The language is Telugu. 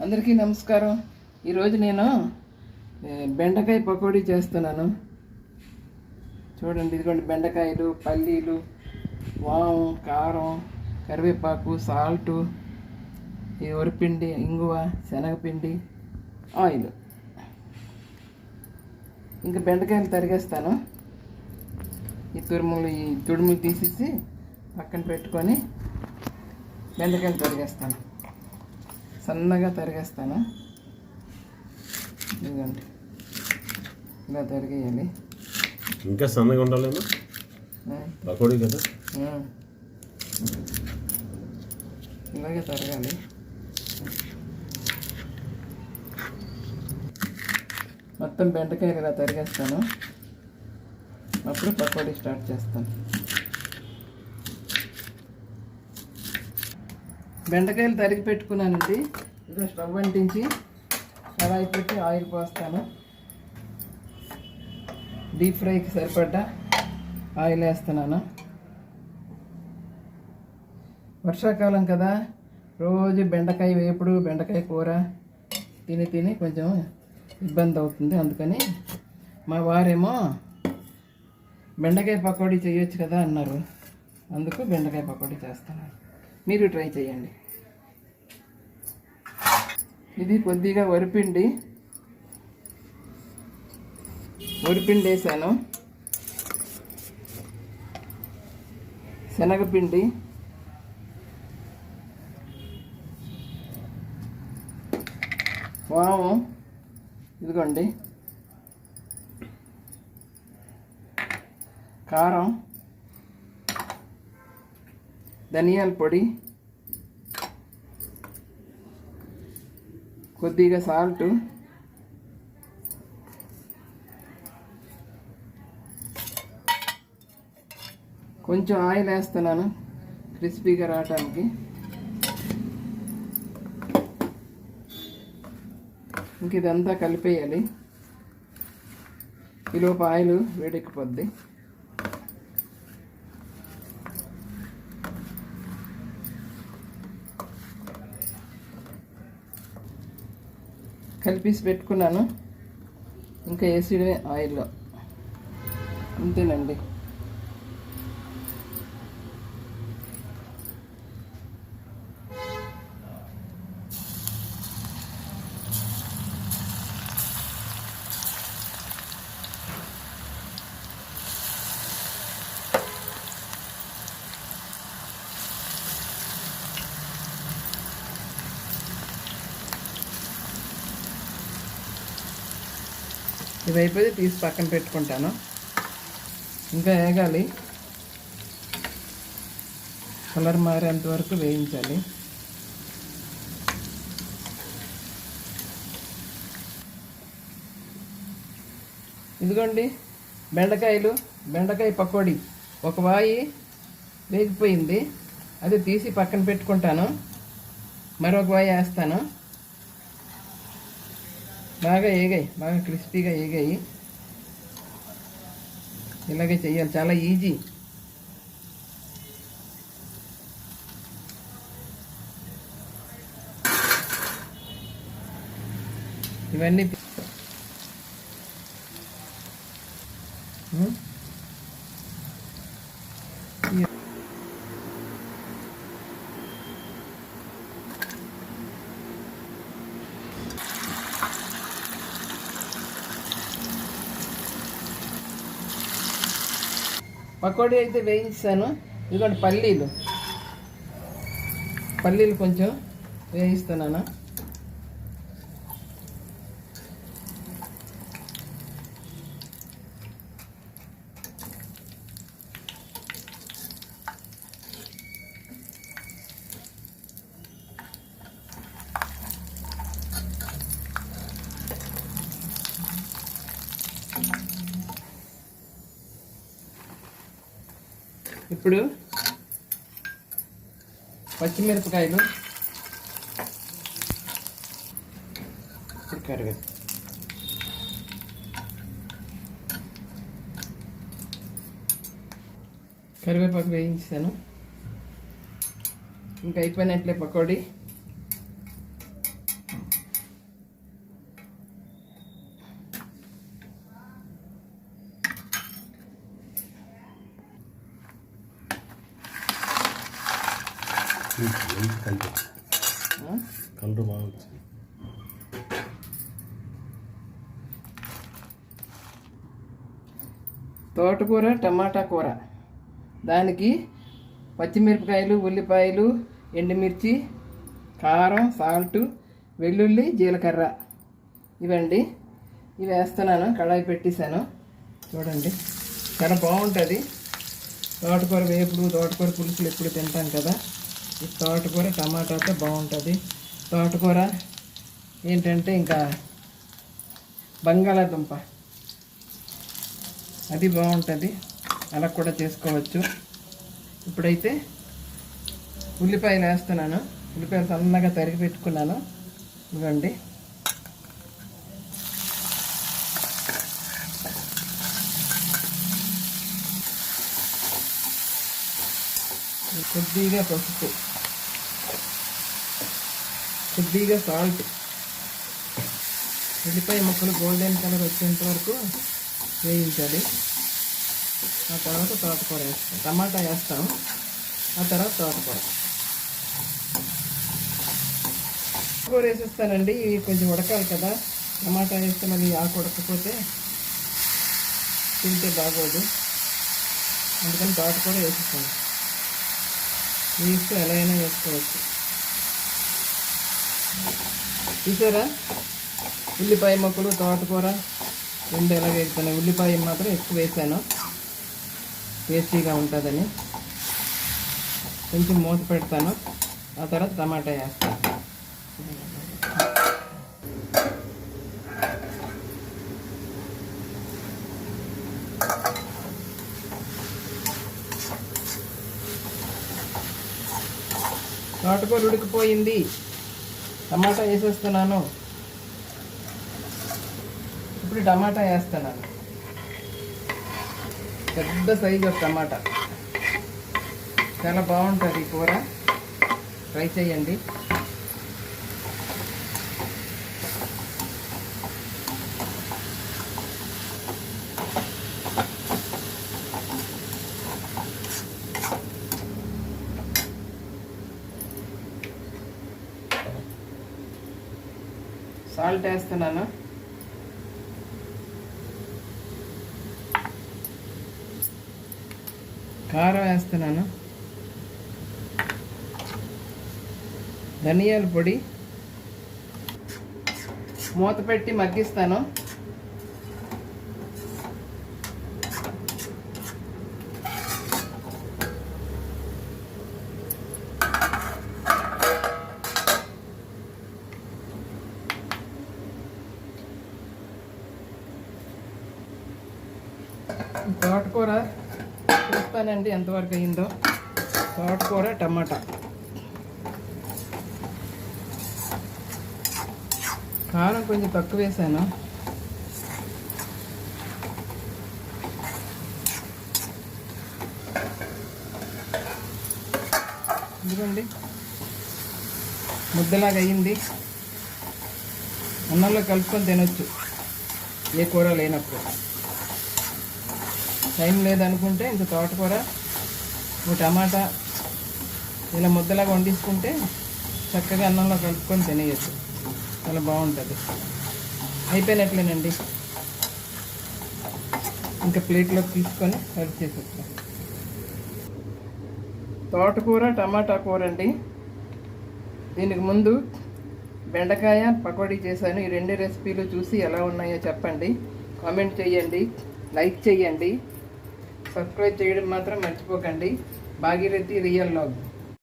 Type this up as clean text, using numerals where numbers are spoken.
అందరికీ నమస్కారం. ఈరోజు నేను బెండకాయ పకోడీ చేస్తున్నాను. చూడండి, ఇదిగోండి బెండకాయలు, పల్లీలు, వాము, కారం, కరివేపాకు, సాల్టు, ఈ వరిపిండి, ఇంగువ, శనగపిండి, ఆయిల్. ఇంకా బెండకాయలు తరిగేస్తాను. ఈ తుడుములు తీసేసి పక్కన పెట్టుకొని బెండకాయలు తరిగేస్తాను. సన్నగా తరిగేస్తాను. ఇదిగోండి, ఇలా తరిగేయాలి. ఇంకా సన్నగా ఉండాలేమో, పకోడీ కదా. ఇలాగే తరగాలి. మొత్తం బెండకాయలు ఇలా తరిగేస్తాను. అప్పుడు పకోడీ స్టార్ట్ చేస్తాను. బెండకాయలు తరిగి పెట్టుకున్నానండి. ఇదిగో స్టవ్ అంటించి కడాయి పెట్టి ఆయిల్ పోస్తాను. డీప్ ఫ్రైకి సరిపడ్డ ఆయిల్ వేస్తున్నాను. వర్షాకాలం కదా, రోజు బెండకాయ వేపుడు, బెండకాయ కూర తిని కొంచెం ఇబ్బంది అవుతుంది. అందుకని మా వారేమో బెండకాయ పకోడీ చేయొచ్చు కదా అన్నారు. అందుకు బెండకాయ పకోడీ చేస్తాను. మీరు ట్రై చేయండి. ఇది కొద్దిగా వరిపిండి వేసాను. శనగపిండి, వాము, ఇదిగోండి కారం, ధనియాల పొడి, కొద్దిగా సాల్టు, కొంచెం ఆయిల్ వేస్తున్నాను క్రిస్పీగా రావడానికి. ఇంక ఇదంతా కలిపేయాలి. ఈలోపు ఆయిల్ వేడెక్కిపోద్ది. కలిపేసి పెట్టుకున్నాను. ఇంకా వేసిడమే ఆయిల్లో. అంతేనండి. ఇది అయిపోయి తీసి పక్కన పెట్టుకుంటాను. ఇంకా వేగాలి. కలర్ మారేంత వరకు వేయించాలి. ఇదిగోండి బెండకాయ పకోడీ ఒక వాయి వేగిపోయింది. అది తీసి పక్కన పెట్టుకుంటాను. మరొక వాయి వేస్తాను. బాగా వేగాయి, బాగా క్రిస్పీగా వేగాయి. ఇలాగే చెయ్యాలి, చాలా ఈజీ. ఇవన్నీ పకోడీ అయితే వేయించాను. ఇదిగోండి పల్లీలు కొంచెం వేయిస్తున్నాను. ఇప్పుడు పచ్చిమిరపకాయలు, కరివేపాకు వేయించాను. ఇంకా అయిపోయినట్లే పకోడీ. కలర్ బాగా వచ్చింది. తోటకూర టమాటా కూర, దానికి పచ్చిమిరపకాయలు, ఉల్లిపాయలు, ఎండుమిర్చి, కారం, సాల్ట్, వెల్లుల్లి, జీలకర్ర ఇవండి. ఇవి వేస్తున్నాను. కళాయి పెట్టేశాను. చూడండి, చాలా బాగుంటుంది. తోటకూర వేపుడు, తోటకూర పులుసులు ఎప్పుడు తింటాం కదా, ఈ తోటకూర టమాటాతో బాగుంటుంది. తోటకూర ఏంటంటే ఇంకా బంగాళాదుంప అది బాగుంటుంది, అలా కూడా చేసుకోవచ్చు. ఇప్పుడైతే ఉల్లిపాయలు వేస్తున్నాను. ఉల్లిపాయలు సన్నగా తరిగి పెట్టుకున్నాను. ఇవ్వండి. కొద్దిగా పసుపు, కొద్దిగా సాల్ట్. ఉల్లిపాయ ముక్కలు గోల్డెన్ కలర్ వచ్చేంత వరకు వేయించాలి. ఆ తర్వాత తోటకూర వేస్తాం, టమాటా వేస్తాం, ఆ తర్వాత తోటకూర వేసేస్తానండి. ఇవి కొంచెం ఉడకాలి కదా, టమాటా వేస్తే మళ్ళీ ఆకు ఉడకపోతే తింటే బాగోదు, అందుకని తోటకూర వేసేస్తాను. వేస్తే ఎలా అయినా వేసుకోవచ్చు. చూసారా, ఉల్లిపాయ ముక్కలు, తోటకూర రెండు ఎలా వేస్తాను. ఉల్లిపాయ మాత్రం ఎక్కువ వేసాను, టేస్టీగా ఉంటుందని. కొంచెం మూత పెడతాను, ఆ తర్వాత టమాటా వేస్తాను. తోటకూర ఉడికిపోయింది, టమాటా వేసేస్తున్నాను. ఇప్పుడు టమాటా వేస్తున్నాను. పెద్ద సైజు ఒక టమాటా, చాలా బాగుంటుంది ఈ కూర, ట్రై చేయండి. సాల్ట్ వేస్తున్నాను. కారం వేస్తున్నాను. ధనియాల పొడి. మూత పెట్టి మగ్గిస్తాను. తోటకూర చూస్తానండి ఎంతవరకు అయిందో. తోటకూర టమాటా, కారం కొంచెం తక్కువ వేసాను. ఇదిగోండి, ముద్దలాగా అయ్యింది. అన్నంలో కలుపుకొని తినొచ్చు ఏ కూర లేనప్పుడు. టైం లేదనుకుంటే ఇంక తోటకూర, టమాటా ఇలా ముద్దలాగా వండించుకుంటే చక్కగా అన్నంలో కలుపుకొని తినేయచ్చు. చాలా బాగుంటుంది. అయిపోయినట్లేనండి, ఇంకా ప్లేట్లోకి తీసుకొని సర్వ్ చేసేస్తాం. తోటకూర టమాటా కూర అండి. దీనికి ముందు బెండకాయ పకోడీ చేశాను. ఈ రెండు రెసిపీలు చూసి ఎలా ఉన్నాయో చెప్పండి, కామెంట్ చేయండి, లైక్ చేయండి, సబ్స్క్రైబ్ చేయడం మాత్రం మర్చిపోకండి. Bhagirathi real vlog.